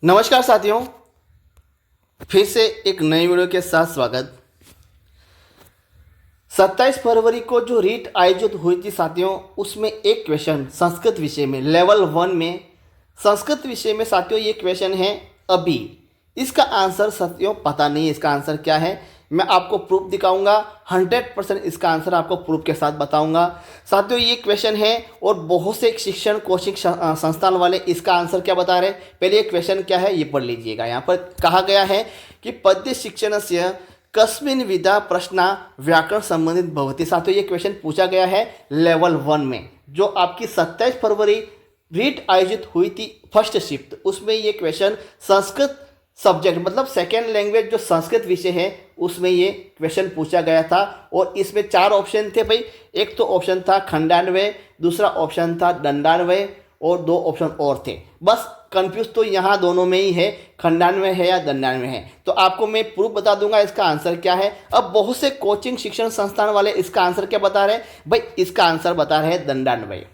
नमस्कार साथियों, फिर से एक नई वीडियो के साथ स्वागत। 27 फरवरी को जो रीट आयोजित हुई थी साथियों, उसमें एक क्वेश्चन संस्कृत विषय में लेवल 1 में संस्कृत विषय में साथियों ये क्वेश्चन है। अभी इसका आंसर साथियों पता नहीं है, इसका आंसर क्या है मैं आपको प्रूफ दिखाऊंगा। 100% इसका आंसर आपको प्रूफ के साथ बताऊंगा साथियों। ये क्वेश्चन है और बहुत से शिक्षण कोचिंग संस्थान वाले इसका आंसर क्या बता रहे हैं। पहले ये क्वेश्चन क्या है ये पढ़ लीजिएगा। यहाँ पर कहा गया है कि पद्य शिक्षण से कस्मिन् विधा प्रश्न व्याकरण संबंधित भवति। साथियों ये क्वेश्चन पूछा गया है लेवल 1 में, जो आपकी 27 फरवरी रीट आयोजित हुई थी फर्स्ट शिफ्ट, उसमें ये क्वेश्चन संस्कृत सब्जेक्ट मतलब सेकेंड लैंग्वेज जो संस्कृत विषय है उसमें ये क्वेश्चन पूछा गया था। और इसमें 4 ऑप्शन थे भाई। एक तो ऑप्शन था खंडान्वय, दूसरा ऑप्शन था दंडान्वय और 2 ऑप्शन और थे। बस कंफ्यूज तो यहाँ दोनों में ही है, खंडान्वय है या दंडान्वय है। तो आपको मैं प्रूफ बता दूंगा इसका आंसर क्या है। अब बहुत से कोचिंग शिक्षण संस्थान वाले इसका आंसर क्या बता रहे हैं भाई, इसका आंसर बता रहे हैं दंडान्वय।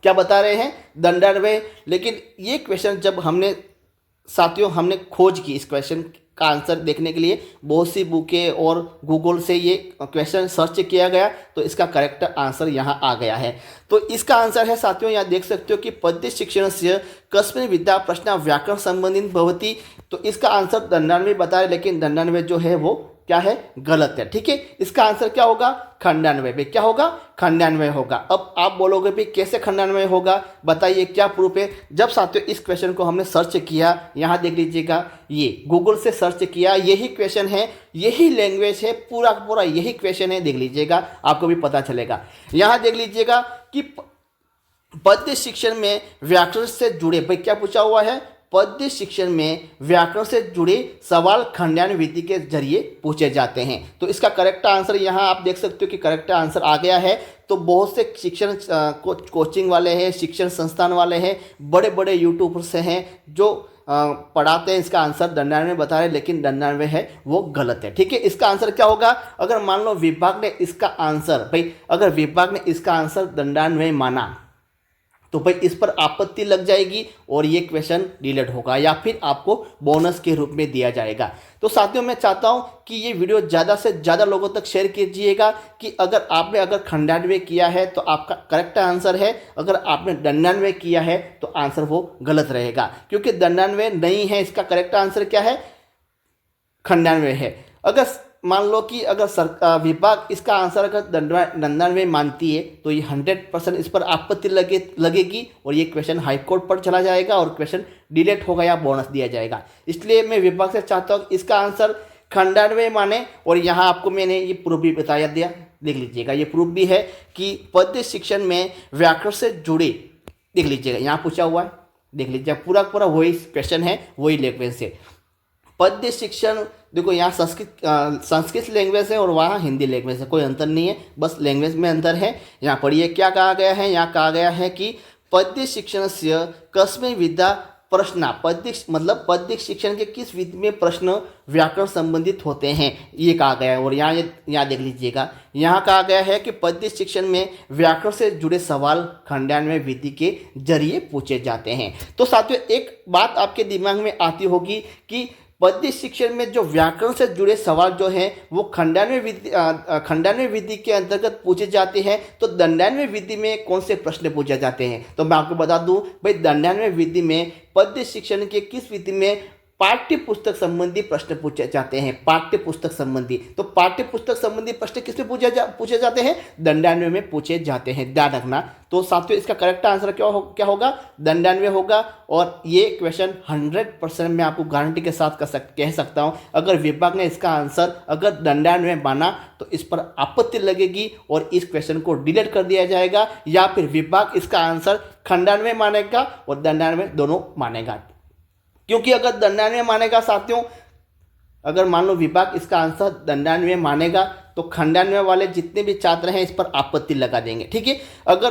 क्या बता रहे हैं? दंडान्वय। लेकिन ये क्वेश्चन जब हमने खोज की इस क्वेश्चन का आंसर देखने के लिए बहुत सी बुकें और गूगल से ये क्वेश्चन सर्च किया गया, तो इसका करेक्ट आंसर यहाँ आ गया है। तो इसका आंसर है साथियों, यहाँ देख सकते हो कि पद्य शिक्षण से कस्मिन् विधा प्रश्न व्याकरण संबंधित भवति। तो इसका आंसर दंडान्वय बता रहे, लेकिन दंडान्वय जो है वो क्या है, गलत है। ठीक है, इसका आंसर क्या होगा? खंडान्वय। पे क्या होगा? खंडान्वय होगा। अब आप बोलोगे भी कैसे खंडान्वय होगा, बताइए क्या प्रूफ है। जब साथियों इस क्वेश्चन को हमने सर्च किया, यहाँ देख लीजिएगा, ये गूगल से सर्च किया, यही क्वेश्चन है, यही लैंग्वेज है, पूरा पूरा यही क्वेश्चन है। देख लीजिएगा, आपको भी पता चलेगा। यहाँ देख लीजिएगा कि पद्य शिक्षण में व्याकरण से जुड़े, भाई क्या पूछा हुआ है, पद्य शिक्षण में व्याकरण से जुड़े सवाल खंडान्वय विधि के जरिए पूछे जाते हैं। तो इसका करेक्ट आंसर यहाँ आप देख सकते हो कि करेक्ट आंसर आ गया है। तो बहुत से शिक्षण कोचिंग वाले हैं, शिक्षण संस्थान वाले हैं, बड़े बड़े यूट्यूबर्स हैं जो पढ़ाते हैं, इसका आंसर दंडान्वय बता रहे, लेकिन दंडान्वय है वो गलत है। ठीक है, इसका आंसर क्या होगा? अगर मान लो विभाग ने इसका आंसर, भाई अगर विभाग ने इसका आंसर दंडान्वय माना तो भाई इस पर आपत्ति लग जाएगी और ये क्वेश्चन डिलीट होगा या फिर आपको बोनस के रूप में दिया जाएगा। तो साथियों मैं चाहता हूं कि ये वीडियो ज़्यादा से ज़्यादा लोगों तक शेयर कीजिएगा कि अगर खंडान्वय किया है तो आपका करेक्ट आंसर है, अगर आपने दंडान्वय किया है तो आंसर वो गलत रहेगा, क्योंकि दंडान्वय नहीं है। इसका करेक्ट आंसर क्या है? खंडान्वय है। अगर मान लो कि अगर विभाग इसका आंसर अगर दंडान्वय मानती है तो ये 100% इस पर आपत्ति लगेगी और ये क्वेश्चन हाई कोर्ट पर चला जाएगा और क्वेश्चन डिलीट होगा या बोनस दिया जाएगा। इसलिए मैं विभाग से चाहता हूँ इसका आंसर खंडान्वय माने। और यहाँ आपको मैंने ये प्रूफ भी बताया दिया, देख लीजिएगा, ये प्रूफ भी है कि पद्य शिक्षण में व्याकरण से जुड़े, देख लीजिएगा यहाँ पूछा हुआ है, देख लीजिएगा पूरा पूरा वही क्वेश्चन है, वही लैंग्वेज से। पद्य शिक्षण देखो, यहाँ संस्कृत लैंग्वेज है और वहाँ हिंदी लैंग्वेज है, कोई अंतर नहीं है, बस लैंग्वेज में अंतर है। यहाँ पढ़िए क्या कहा गया है। यहाँ कहा गया है कि पद्य शिक्षण से कस्मिन् विधा प्रश्न, पद्य शिक्षण के किस विधि में प्रश्न व्याकरण संबंधित होते हैं, ये कहा गया है। और यहाँ देख लीजिएगा, यहाँ कहा गया है कि पद्य शिक्षण में व्याकरण से जुड़े सवाल खंडान्वय विधि के जरिए पूछे जाते हैं। तो साथियों एक बात आपके दिमाग में आती होगी कि पद्य शिक्षण में जो व्याकरण से जुड़े सवाल जो हैं वो खंडान्वय विधि के अंतर्गत पूछे जाते हैं। तो दंडान्वय विधि में कौन से प्रश्न पूछे जाते हैं? तो मैं आपको बता दूं भाई, दंडान्वय विधि में पद्य शिक्षण के किस विधि में पाठ्य पुस्तक संबंधी प्रश्न पूछे जाते हैं। पाठ्य पुस्तक संबंधी, तो पाठ्य पुस्तक संबंधी प्रश्न किस में पूछे जाते हैं? दंडान्वय में पूछे जाते हैं, ध्यान रखना। तो साथियों इसका करेक्ट आंसर क्या होगा? दंडान्वय होगा। और ये क्वेश्चन 100% मैं आपको गारंटी के साथ कह सकता हूँ, अगर विभाग ने इसका आंसर अगर दंडान्वय माना तो इस पर आपत्ति लगेगी और इस क्वेश्चन को डिलीट कर दिया जाएगा, या फिर विभाग इसका आंसर खंडान्वय मानेगा और दंडान्वय दोनों मानेगा। क्योंकि अगर दंडान्वय मानेगा साथियों, अगर मान लो विभाग इसका आंसर दंडान्वय मानेगा तो खंडान्वय वाले जितने भी छात्र हैं इस पर आपत्ति लगा देंगे। ठीक है, अगर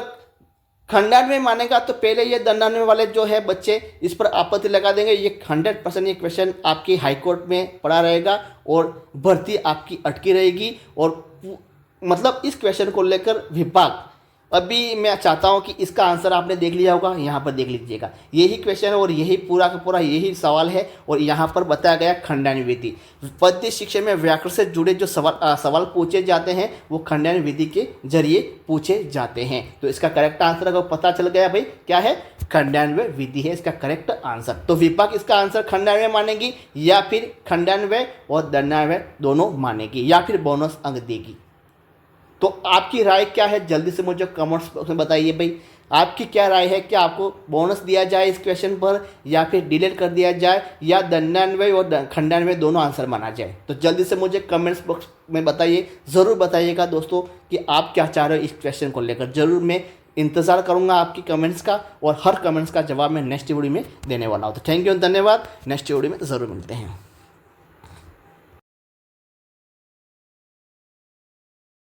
खंडान्वय मानेगा तो पहले ये दंडान्वय वाले जो है बच्चे इस पर आपत्ति लगा देंगे। ये 100% ये क्वेश्चन आपकी हाई कोर्ट में पड़ा रहेगा और भर्ती आपकी अटकी रहेगी। और मतलब इस क्वेश्चन को लेकर विभाग अभी मैं चाहता हूं कि इसका आंसर आपने देख लिया होगा, यहाँ पर देख लीजिएगा। यही क्वेश्चन है और यही पूरा का पूरा यही सवाल है और यहाँ पर बताया गया खंडान विधि। पद्य शिक्षा में व्याकरण से जुड़े जो सवाल पूछे जाते हैं वो खंडान विधि के जरिए पूछे जाते हैं। तो इसका करेक्ट आंसर अगर पता चल गया भाई क्या है, खंडान्वय विधि है इसका करेक्ट आंसर। तो विभाग इसका आंसर खंडान्वय मानेगी या फिर खंडान्वय और दंडान्वय दोनों मानेगी या फिर बोनस अंक देगी। तो आपकी राय क्या है, जल्दी से मुझे कमेंट्स बॉक्स में बताइए भाई। आपकी क्या राय है, क्या आपको बोनस दिया जाए इस क्वेश्चन पर या फिर डिलीट कर दिया जाए या दंडान्वय और खंडान्वय दोनों आंसर माना जाए? तो जल्दी से मुझे कमेंट्स बॉक्स में बताइए, ज़रूर बताइएगा दोस्तों कि आप क्या चाह रहे हो इस क्वेश्चन को लेकर। ज़रूर मैं इंतज़ार करूंगा आपकी कमेंट्स का और हर कमेंट्स का जवाब मैं नेक्स्ट वीडियो में देने वाला हूँ। तो थैंक यू, धन्यवाद। नेक्स्ट वीडियो में ज़रूर मिलते हैं।